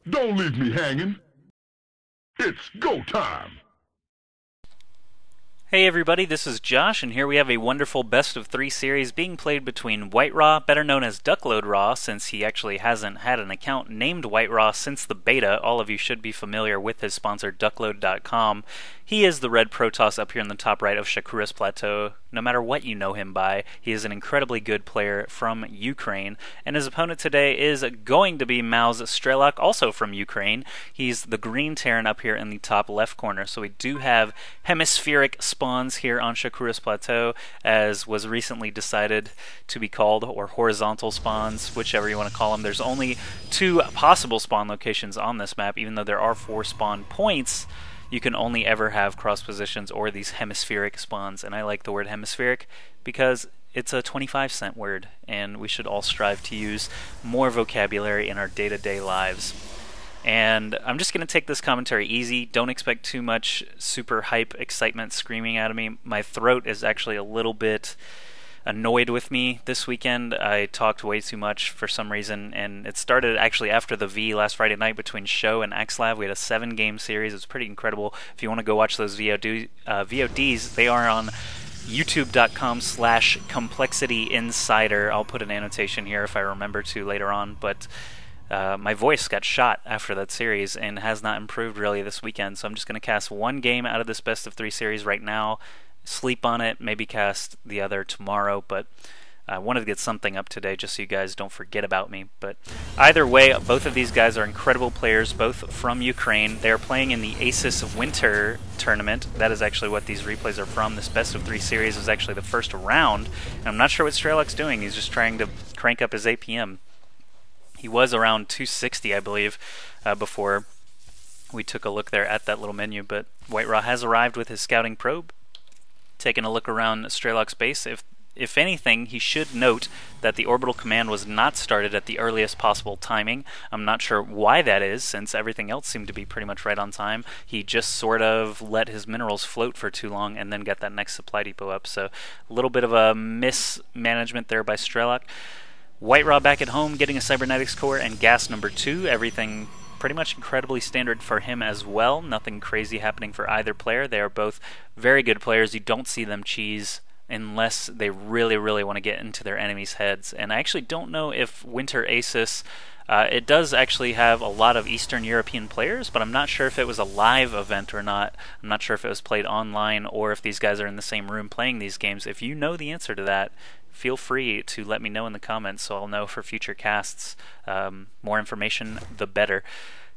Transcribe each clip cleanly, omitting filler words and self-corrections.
Don't leave me hanging. It's go time. Hey everybody, this is Josh, and here we have a wonderful best of 3 series being played between WhiteRa, better known as DuckloadRa, since he actually hasn't had an account named WhiteRa since the beta. All of you should be familiar with his sponsor, Duckload.com. He is the red Protoss up here in the top right of Shakuras Plateau. No matter what you know him by, he is an incredibly good player from Ukraine, and his opponent today is going to be Mao's Strelok, also from Ukraine. He's the green Terran up here in the top left corner, so we do have hemispheric spawns here on Shakuras Plateau, as was recently decided to be called, or horizontal spawns, whichever you want to call them. There's only 2 possible spawn locations on this map, even though there are 4 spawn points. You can only ever have cross positions or these hemispheric spawns, and I like the word hemispheric because it's a 25-cent word, and we should all strive to use more vocabulary in our day-to-day lives. And I'm just going to take this commentary easy. Don't expect too much super hype excitement screaming out of me. My throat is actually a little bit annoyed with me this weekend. I talked way too much for some reason, and it started actually after the V last Friday night between Show and XLav. We had a 7-game series. It was pretty incredible. If you want to go watch those VODs, they are on youtube.com/complexityinsider. I'll put an annotation here if I remember to later on, but my voice got shot after that series and has not improved really this weekend, so I'm just going to cast 1 game out of this best of 3 series right now, sleep on it, maybe cast the other tomorrow, but I wanted to get something up today just so you guys don't forget about me. But either way, both of these guys are incredible players, both from Ukraine. They are playing in the ASUS Winter tournament. That is actually what these replays are from. This best of 3 series is actually the first round, and I'm not sure what Strelok's doing. He's just trying to crank up his APM. He was around 260, I believe, before we took a look there at that little menu, but WhiteRa has arrived with his scouting probe, taking a look around Strelok's base. If anything, he should note that the orbital command was not started at the earliest possible timing. I'm not sure why that is, since everything else seemed to be pretty much right on time. He just sort of let his minerals float for too long and then got that next supply depot up, so a little bit of a mismanagement there by Strelok. WhiteRa back at home, getting a cybernetics core and gas number 2. Everything pretty much incredibly standard for him as well. Nothing crazy happening for either player. They are both very good players. You don't see them cheese unless they really, really want to get into their enemies' heads. And I actually don't know if Winter ASUS, it does actually have a lot of Eastern European players, but I'm not sure if it was a live event or not. I'm not sure if it was played online or if these guys are in the same room playing these games. If you know the answer to that, feel free to let me know in the comments so I'll know for future casts. More information, the better.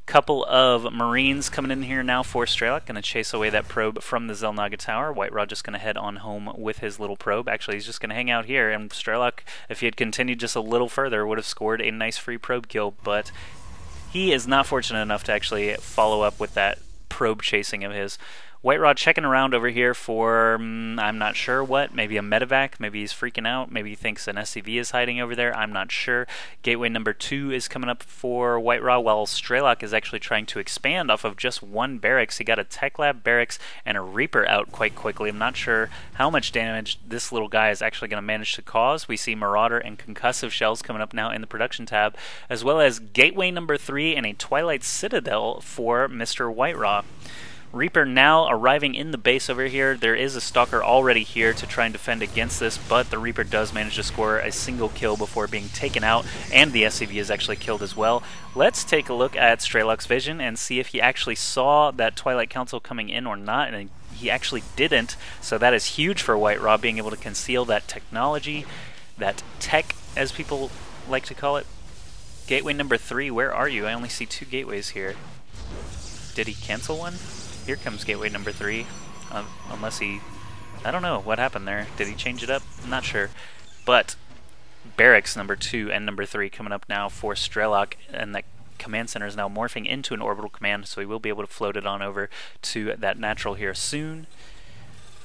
Couple of Marines coming in here now for Strelok, going to chase away that probe from the Zelnaga Tower. WhiteRa just going to head on home with his little probe. Actually, he's just going to hang out here, and Strelok, if he had continued just a little further, would have scored a nice free probe kill, but he is not fortunate enough to actually follow up with that probe chasing of his. WhiteRa checking around over here for, I'm not sure what, maybe a medevac, maybe he's freaking out, maybe he thinks an SCV is hiding over there, I'm not sure. Gateway number 2 is coming up for WhiteRa, while Strelok is actually trying to expand off of just 1 barracks. He got a Tech Lab barracks and a Reaper out quite quickly. I'm not sure how much damage this little guy is actually going to manage to cause. We see Marauder and Concussive Shells coming up now in the production tab, as well as Gateway number 3 and a Twilight Citadel for Mr. WhiteRa. Reaper now arriving in the base over here. There is a Stalker already here to try and defend against this, but the Reaper does manage to score a single kill before being taken out, and the SCV is actually killed as well. Let's take a look at Strelok's vision and see if he actually saw that Twilight Council coming in or not, and he actually didn't, so that is huge for WhiteRa, being able to conceal that technology, that tech, as people like to call it. Gateway number 3, where are you? I only see 2 gateways here. Did he cancel one? Here comes gateway number 3, unless he, I don't know what happened there. Did he change it up? I'm not sure. But barracks number 2 and number 3 coming up now for Strelok, and that command center is now morphing into an orbital command, so he will be able to float it on over to that natural here soon.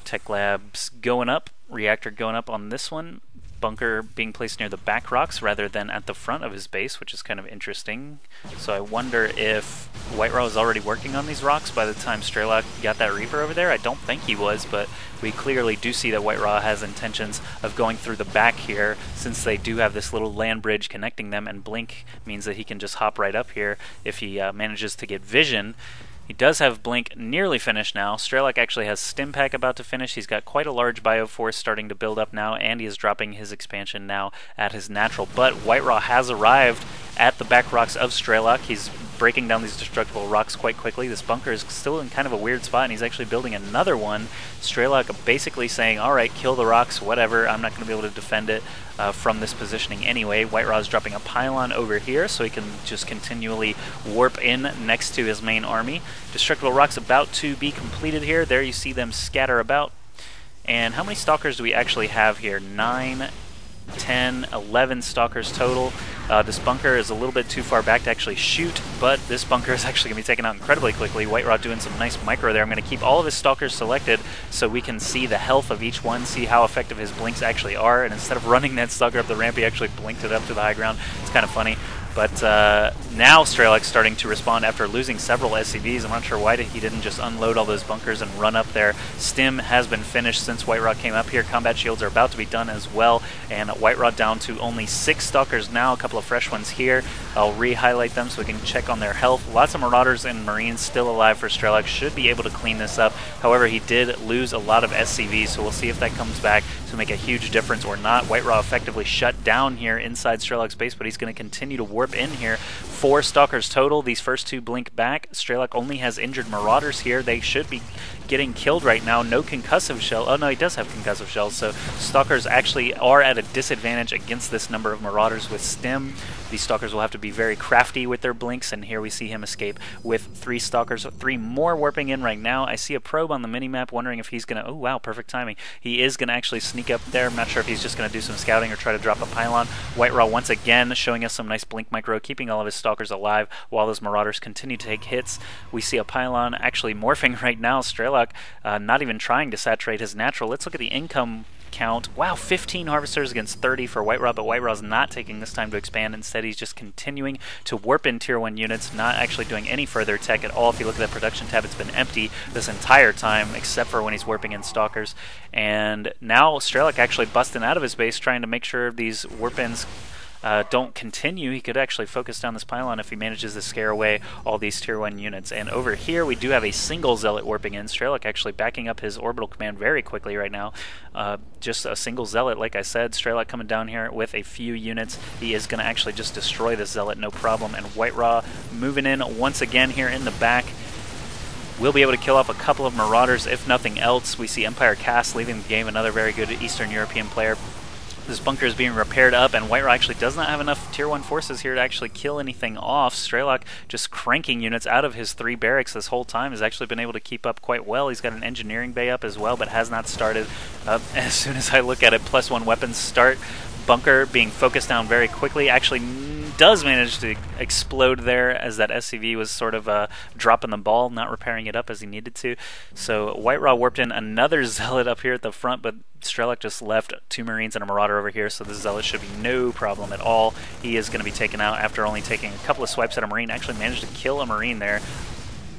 Tech labs going up, reactor going up on this one. bunker being placed near the back rocks rather than at the front of his base, which is kind of interesting. So I wonder if WhiteRa was already working on these rocks by the time Strelok got that Reaper over there. I don't think he was, but we clearly do see that WhiteRa has intentions of going through the back here, since they do have this little land bridge connecting them, and Blink means that he can just hop right up here if he manages to get vision. He does have Blink nearly finished now. Strelok actually has Stim Pack about to finish. He's got quite a large Bioforce starting to build up now, and he is dropping his expansion now at his natural. But WhiteRa has arrived at the back rocks of Strelok. He's breaking down these destructible rocks quite quickly. This bunker is still in kind of a weird spot, and he's actually building another one. Strelok basically saying, alright, kill the rocks, whatever, I'm not going to be able to defend it from this positioning anyway. WhiteRa is dropping a pylon over here so he can just continually warp in next to his main army. Destructible rocks about to be completed here. There you see them scatter about. And how many Stalkers do we actually have here? 9, 10, 11 Stalkers total. This bunker is a little bit too far back to actually shoot, but this bunker is actually going to be taken out incredibly quickly. WhiteRa doing some nice micro there. I'm going to keep all of his Stalkers selected so we can see the health of each one, see how effective his blinks actually are, and instead of running that Stalker up the ramp, he actually blinked it up to the high ground. It's kind of funny. But now Strelok's starting to respond after losing several SCVs. I'm not sure why he didn't just unload all those bunkers and run up there. Stim has been finished since WhiteRa came up here. Combat shields are about to be done as well. And WhiteRa down to only 6 Stalkers now, a couple of fresh ones here. I'll re-highlight them so we can check on their health. Lots of Marauders and Marines still alive for Strelok. Should be able to clean this up. However, he did lose a lot of SCVs, so we'll see if that comes back to make a huge difference or not. WhiteRa effectively shut down here inside Strelok's base, but he's going to continue to warp in here. 4 Stalkers total. These first 2 blink back. Strelok only has injured Marauders here. They should be getting killed right now. No concussive shell. Oh no, he does have concussive shells, so Stalkers actually are at a disadvantage against this number of Marauders with Stim. These Stalkers will have to be very crafty with their blinks, and here we see him escape with 3 Stalkers. 3 more warping in right now. I see a probe on the minimap, wondering if he's going to... Oh wow, perfect timing. He is going to actually sneak up there. I'm not sure if he's just going to do some scouting or try to drop a pylon. WhiteRa once again showing us some nice blink micro, keeping all of his Stalkers alive while those Marauders continue to take hits. We see a pylon actually morphing right now. Strelok not even trying to saturate his natural. Let's look at the income count. Wow, 15 Harvesters against 30 for WhiteRa, but WhiteRa's not taking this time to expand. Instead, he's just continuing to warp in Tier 1 units, not actually doing any further tech at all. If you look at that production tab, it's been empty this entire time, except for when he's warping in Stalkers. And now Strelok actually busting out of his base, trying to make sure these warp-ins don't continue. He could actually focus down this pylon if he manages to scare away all these Tier 1 units. And over here we do have a single Zealot warping in. Strelok actually backing up his orbital command very quickly right now. Just a single Zealot, like I said. Strelok coming down here with a few units. He is going to actually just destroy this Zealot, no problem. And WhiteRa moving in once again here in the back. We'll be able to kill off a couple of Marauders, if nothing else. We see Empire Cass leaving the game, another very good Eastern European player. This bunker is being repaired up, and WhiteRa actually does not have enough Tier 1 forces here to actually kill anything off. Strelok just cranking units out of his 3 barracks this whole time, has actually been able to keep up quite well. He's got an engineering bay up as well, but has not started. As soon as I look at it, +1 weapons start. Bunker being focused down very quickly. Actually does manage to explode there as that SCV was sort of dropping the ball, not repairing it up as he needed to. So WhiteRa warped in another Zealot up here at the front, but Strelok just left 2 Marines and a Marauder over here, so this Zealot should be no problem at all. He is going to be taken out after only taking a couple of swipes at a Marine. Actually managed to kill a Marine there.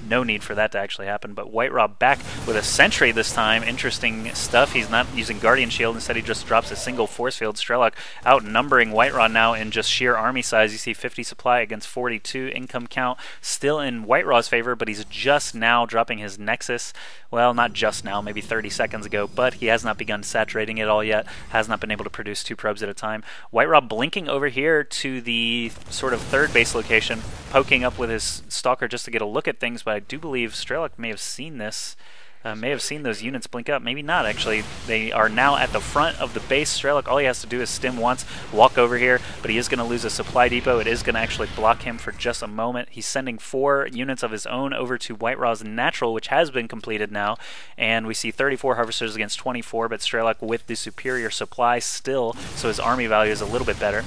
No need for that to actually happen, but WhiteRa back with a Sentry this time. Interesting stuff. He's not using Guardian Shield. Instead, he just drops a single force field. Strelok outnumbering WhiteRa now in just sheer army size. You see 50 supply against 42. Income count still in WhiteRa's favor, but he's just now dropping his Nexus. Well, not just now, maybe 30 seconds ago, but he has not begun saturating it all yet. Has not been able to produce 2 probes at a time. WhiteRa blinking over here to the sort of 3rd base location, poking up with his Stalker just to get a look at things, but I do believe Strelok may have seen this. May have seen those units blink up. Maybe not, actually. They are now at the front of the base. Strelok, all he has to do is stim once, walk over here, but he is going to lose a supply depot. It is going to actually block him for just a moment. He's sending 4 units of his own over to WhiteRa's natural, which has been completed now, and we see 34 Harvesters against 24, but Strelok with the superior supply still, so his army value is a little bit better.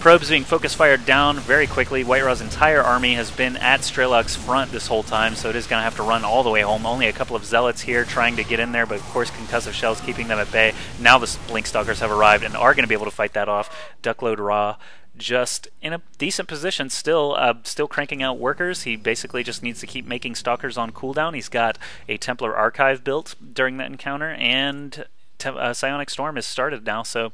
Probes being focus fired down very quickly. WhiteRa's entire army has been at Strelok's front this whole time, so it is going to have to run all the way home. Only a couple of zealots here trying to get in there, but of course concussive shells keeping them at bay. Now the Blink Stalkers have arrived and are going to be able to fight that off. Duckload Ra just in a decent position still, still cranking out workers. He basically just needs to keep making Stalkers on cooldown. He's got a Templar Archive built during that encounter, and Psionic Storm has started now, so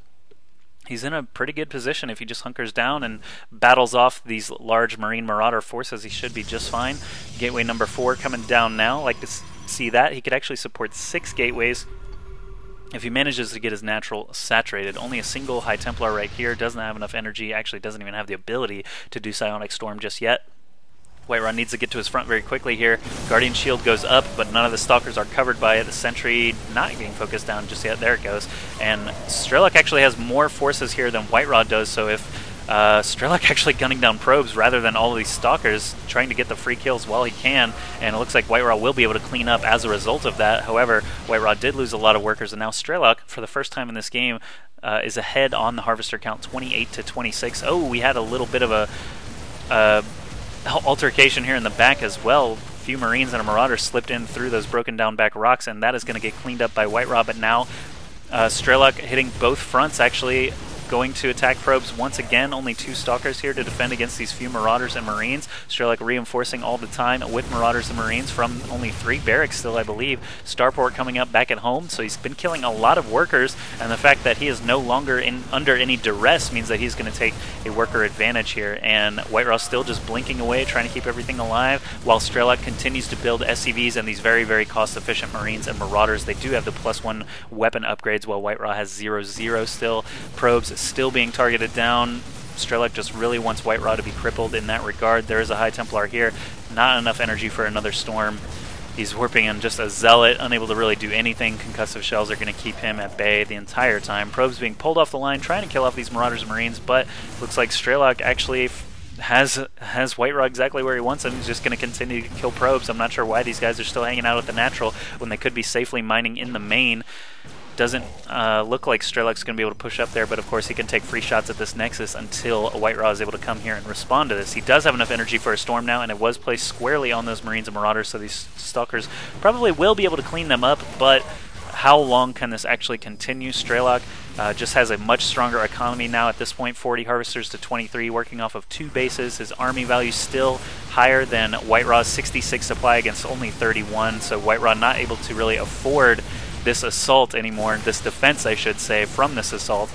he's in a pretty good position. If he just hunkers down and battles off these large Marine Marauder forces, he should be just fine. Gateway number 4 coming down now. Like to see that. He could actually support 6 gateways if he manages to get his natural saturated. Only a single High Templar right here. Doesn't have enough energy. Actually doesn't even have the ability to do Psionic Storm just yet. WhiteRa needs to get to his front very quickly here. Guardian Shield goes up, but none of the Stalkers are covered by it. The Sentry not being focused down just yet. There it goes. And Strelok actually has more forces here than WhiteRa does, so if Strelok actually gunning down probes rather than all of these Stalkers, trying to get the free kills while he can, and it looks like WhiteRa will be able to clean up as a result of that. However, WhiteRa did lose a lot of workers, and now Strelok, for the first time in this game, is ahead on the Harvester count, 28 to 26. Oh, we had a little bit of a altercation here in the back as well. A few Marines and a Marauder slipped in through those broken down back rocks, and that is going to get cleaned up by WhiteRa. But now Strelok hitting both fronts, actually going to attack probes once again. Only 2 Stalkers here to defend against these few Marauders and Marines. Strelok reinforcing all the time with Marauders and Marines from only 3 barracks still, I believe. Starport coming up back at home, so he's been killing a lot of workers, and the fact that he is no longer under any duress means that he's going to take a worker advantage here, and WhiteRa still just blinking away, trying to keep everything alive, while Strelok continues to build SCVs and these very, very cost-efficient Marines and Marauders. They do have the +1 weapon upgrades, while WhiteRa has 0-0 still. Probes still being targeted down. Strelok just really wants WhiteRa to be crippled in that regard. There is a High Templar here. Not enough energy for another storm. He's warping in just a zealot, unable to really do anything. Concussive shells are going to keep him at bay the entire time. Probes being pulled off the line, trying to kill off these Marauders and Marines, but looks like Strelok actually has WhiteRa exactly where he wants him. He's just going to continue to kill probes. I'm not sure why these guys are still hanging out at the natural when they could be safely mining in the main. Doesn't look like Strelok's going to be able to push up there, but of course he can take free shots at this Nexus until WhiteRa is able to come here and respond to this. He does have enough energy for a storm now, and it was placed squarely on those Marines and Marauders, so these Stalkers probably will be able to clean them up, but how long can this actually continue? Strelok just has a much stronger economy now at this point, 40 Harvesters to 23, working off of 2 bases. His army value still higher than WhiteRa's 66 supply against only 31, so WhiteRa not able to really afford this assault anymore, this defense I should say, from this assault.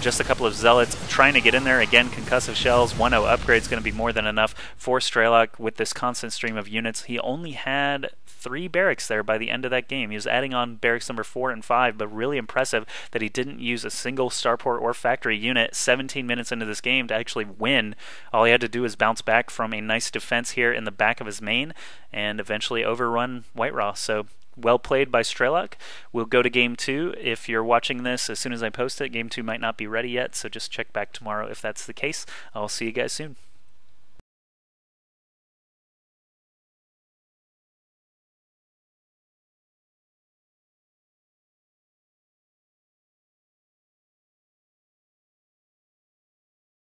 Just a couple of Zealots trying to get in there. Again, concussive shells, 1-0 upgrade is going to be more than enough for Strelok with this constant stream of units. He only had 3 barracks there by the end of that game. He was adding on barracks number 4 and 5, but really impressive that he didn't use a single starport or factory unit 17 minutes into this game to actually win. All he had to do was bounce back from a nice defense here in the back of his main and eventually overrun WhiteRa. So well played by Strelok. We'll go to Game 2. If you're watching this as soon as I post it, Game 2 might not be ready yet, so just check back tomorrow if that's the case. I'll see you guys soon.